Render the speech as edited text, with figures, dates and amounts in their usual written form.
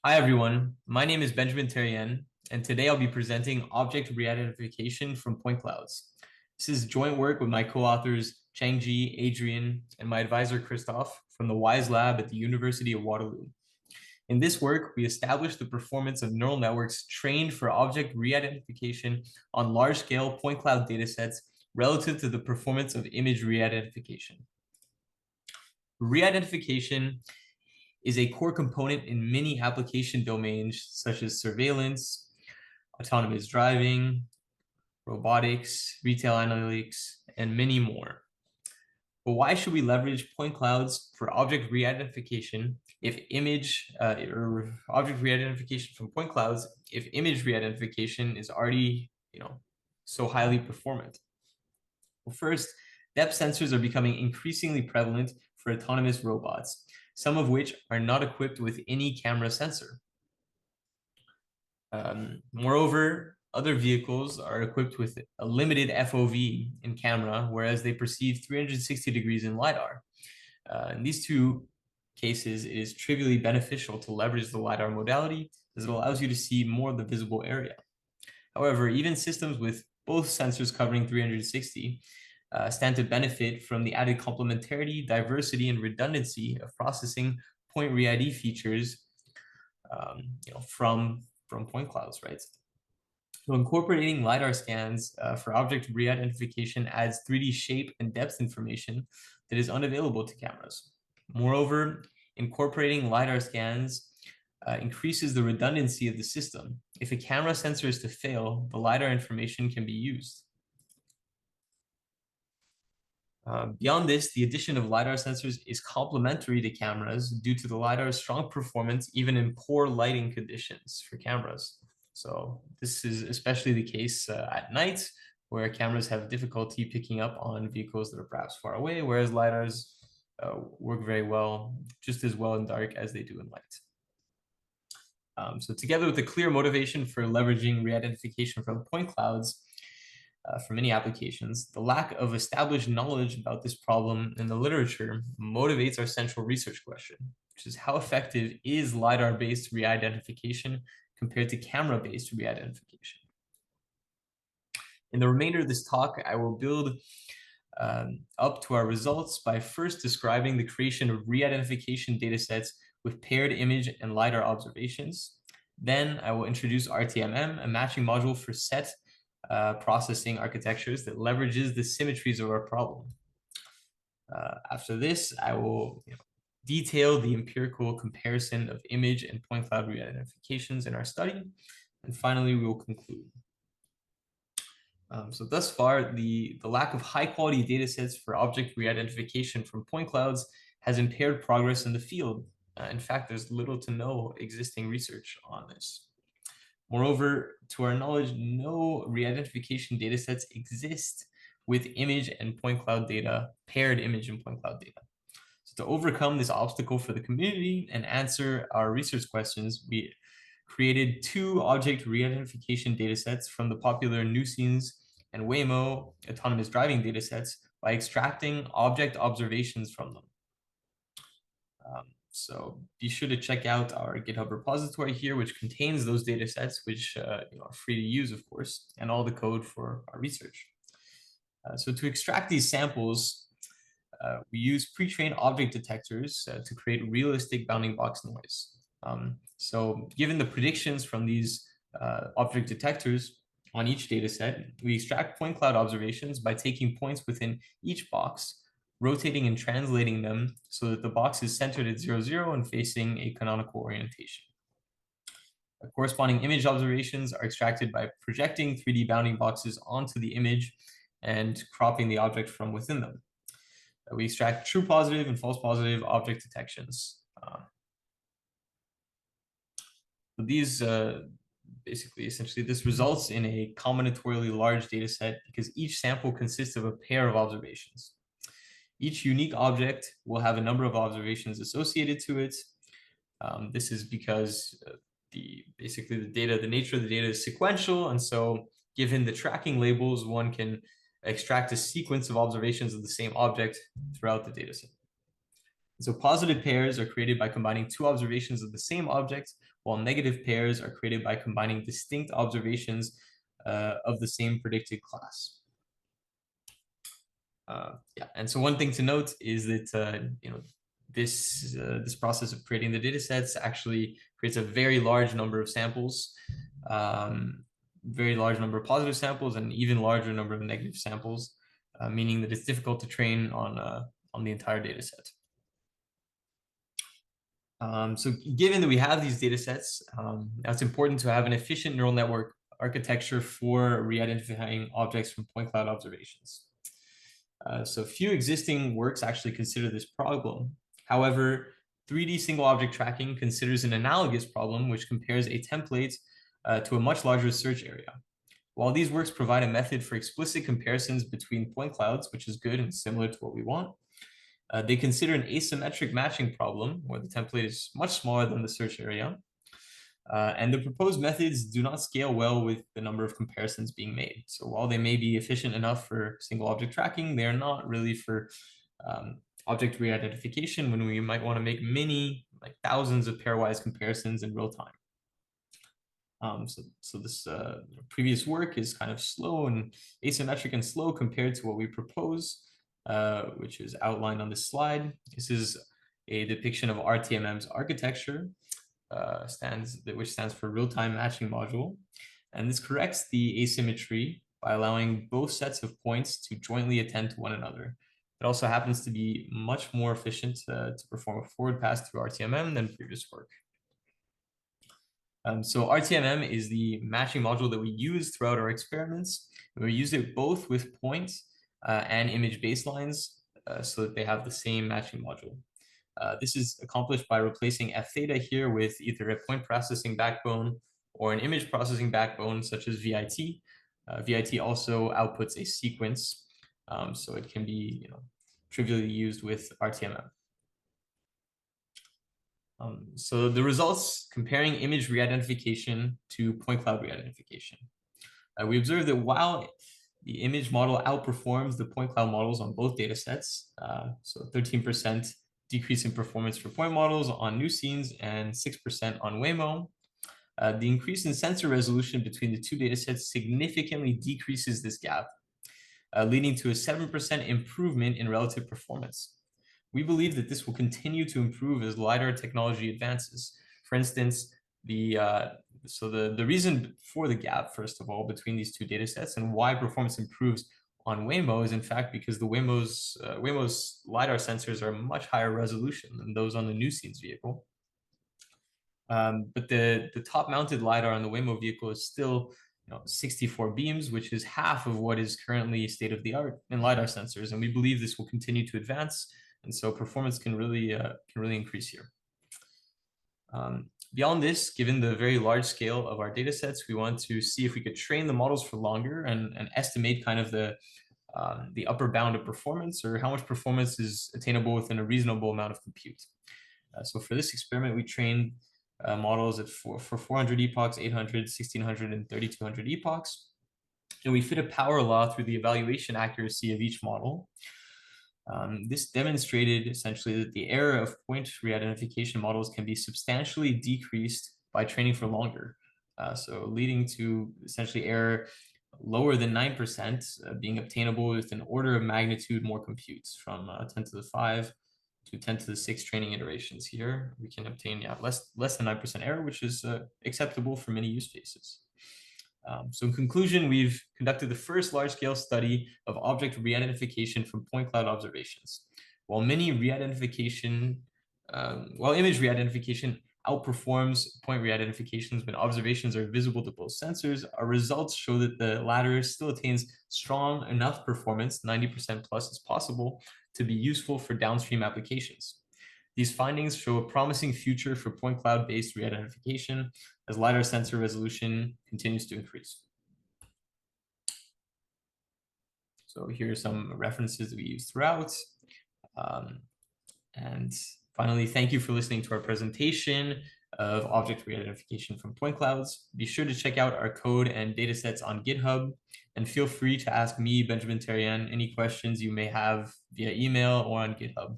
Hi everyone, my name is Benjamin Thérien, and today I'll be presenting object re-identification from point clouds. This is joint work with my co-authors Chengjie, Adrian, and my advisor Krzysztof from the WISE lab at the University of Waterloo. In this work, we established the performance of neural networks trained for object re-identification on large-scale point cloud datasets relative to the performance of image re-identification. Re-identification is a core component in many application domains such as surveillance, autonomous driving, robotics, retail analytics, and many more. But why should we leverage point clouds for object re-identification if image or object re-identification from point clouds if image re-identification is already so highly performant? Well, first, depth sensors are becoming increasingly prevalent for autonomous robots, some of which are not equipped with any camera sensor. Moreover, other vehicles are equipped with a limited FOV in camera, whereas they perceive 360 degrees in LiDAR. In these two cases, it is trivially beneficial to leverage the LiDAR modality as it allows you to see more of the visible area. However, even systems with both sensors covering 360 stand to benefit from the added complementarity, diversity, and redundancy of processing point ReID features from point clouds, right? So incorporating LiDAR scans for object re-identification adds 3D shape and depth information that is unavailable to cameras. Moreover, incorporating LiDAR scans increases the redundancy of the system. If a camera sensor is to fail, the LiDAR information can be used. Beyond this, the addition of LiDAR sensors is complementary to cameras due to the LiDAR's strong performance even in poor lighting conditions for cameras. So this is especially the case at night, where cameras have difficulty picking up on vehicles that are perhaps far away, whereas LiDARs work very well, just as well in dark as they do in light. So together with the clear motivation for leveraging re-identification from point clouds, for many applications, the lack of established knowledge about this problem in the literature motivates our central research question, which is how effective is LiDAR-based re-identification compared to camera-based re-identification? In the remainder of this talk, I will build up to our results by first describing the creation of re-identification datasets with paired image and LiDAR observations. Then I will introduce RTMM, a matching module for set processing architectures that leverages the symmetries of our problem. After this, I will detail the empirical comparison of image and point cloud re-identifications in our study. And finally, we will conclude. So thus far, the lack of high quality data sets for object re-identification from point clouds has impaired progress in the field. In fact, there's little to no existing research on this. Moreover, to our knowledge, no re-identification datasets exist with image and point cloud data, paired image and point cloud data. So to overcome this obstacle for the community and answer our research questions, we created two object re-identification datasets from the popular Nuisance and Waymo autonomous driving datasets by extracting object observations from them. So be sure to check out our GitHub repository here, which contains those data sets, which are free to use, of course, and all the code for our research. So to extract these samples, we use pre-trained object detectors to create realistic bounding box noise. So given the predictions from these object detectors on each data set, we extract point cloud observations by taking points within each box, rotating and translating them so that the box is centered at 0, 0 and facing a canonical orientation. Corresponding image observations are extracted by projecting 3D bounding boxes onto the image and cropping the object from within them. We extract true positive and false positive object detections. These essentially, this results in a combinatorially large data set because each sample consists of a pair of observations. Each unique object will have a number of observations associated to it. This is because the nature of the data is sequential, and so given the tracking labels, one can extract a sequence of observations of the same object throughout the data set. So positive pairs are created by combining two observations of the same object, while negative pairs are created by combining distinct observations of the same predicted class. Yeah, and so one thing to note is that this process of creating the data sets actually creates a very large number of samples, very large number of positive samples, and even larger number of negative samples, meaning that it's difficult to train on the entire data set. So given that we have these data sets, now it's important to have an efficient neural network architecture for re-identifying objects from point cloud observations. So few existing works actually consider this problem. However, 3D single object tracking considers an analogous problem which compares a template to a much larger search area. While these works provide a method for explicit comparisons between point clouds, which is good and similar to what we want, they consider an asymmetric matching problem where the template is much smaller than the search area. And the proposed methods do not scale well with the number of comparisons being made. So while they may be efficient enough for single object tracking, they're not really for object re-identification when we might want to make many, like thousands of pairwise comparisons in real time. So this previous work is kind of slow and asymmetric and slow compared to what we propose, which is outlined on this slide. This is a depiction of RTMM's architecture, which stands for real-time matching module. And this corrects the asymmetry by allowing both sets of points to jointly attend to one another. It also happens to be much more efficient to perform a forward pass through RTMM than previous work. So RTMM is the matching module that we use throughout our experiments. We use it both with point and image baselines so that they have the same matching module. This is accomplished by replacing f theta here with either a point processing backbone or an image processing backbone such as VIT. VIT also outputs a sequence, so it can be trivially used with RTMM. So the results comparing image re-identification to point cloud re-identification. We observed that while the image model outperforms the point cloud models on both data sets, so 13% decrease in performance for point models on new scenes and 6% on Waymo, the increase in sensor resolution between the two data sets significantly decreases this gap, leading to a 7% improvement in relative performance. We believe that this will continue to improve as LiDAR technology advances. For instance, the reason for the gap, first of all, between these two data sets and why performance improves on Waymo is in fact because the Waymo's LiDAR sensors are much higher resolution than those on the new scenes vehicle. But the top-mounted LiDAR on the Waymo vehicle is still 64 beams, which is half of what is currently state-of-the-art in LiDAR sensors. And we believe this will continue to advance. And so performance can really increase here. Beyond this, given the very large scale of our data sets, we want to see if we could train the models for longer and estimate kind of the upper bound of performance, or how much performance is attainable within a reasonable amount of compute. So for this experiment, we trained models for 400 epochs, 800, 1600, and 3200 epochs. And we fit a power law through the evaluation accuracy of each model. This demonstrated essentially that the error of point re-identification models can be substantially decreased by training for longer. So leading to essentially error lower than 9% being obtainable with an order of magnitude more computes from 10 to the 5 to 10 to the 6 training iterations here. We can obtain less than 9% error, which is acceptable for many use cases. So in conclusion, we've conducted the first large-scale study of object re-identification from point cloud observations. While image re-identification outperforms point re-identifications when observations are visible to both sensors, our results show that the latter still attains strong enough performance, 90% plus is possible, to be useful for downstream applications. These findings show a promising future for point cloud-based re-identification as LiDAR sensor resolution continues to increase. So here are some references that we use throughout. And finally, thank you for listening to our presentation of object re-identification from point clouds. Be sure to check out our code and datasets on GitHub, and feel free to ask me, Benjamin Thérien, any questions you may have via email or on GitHub.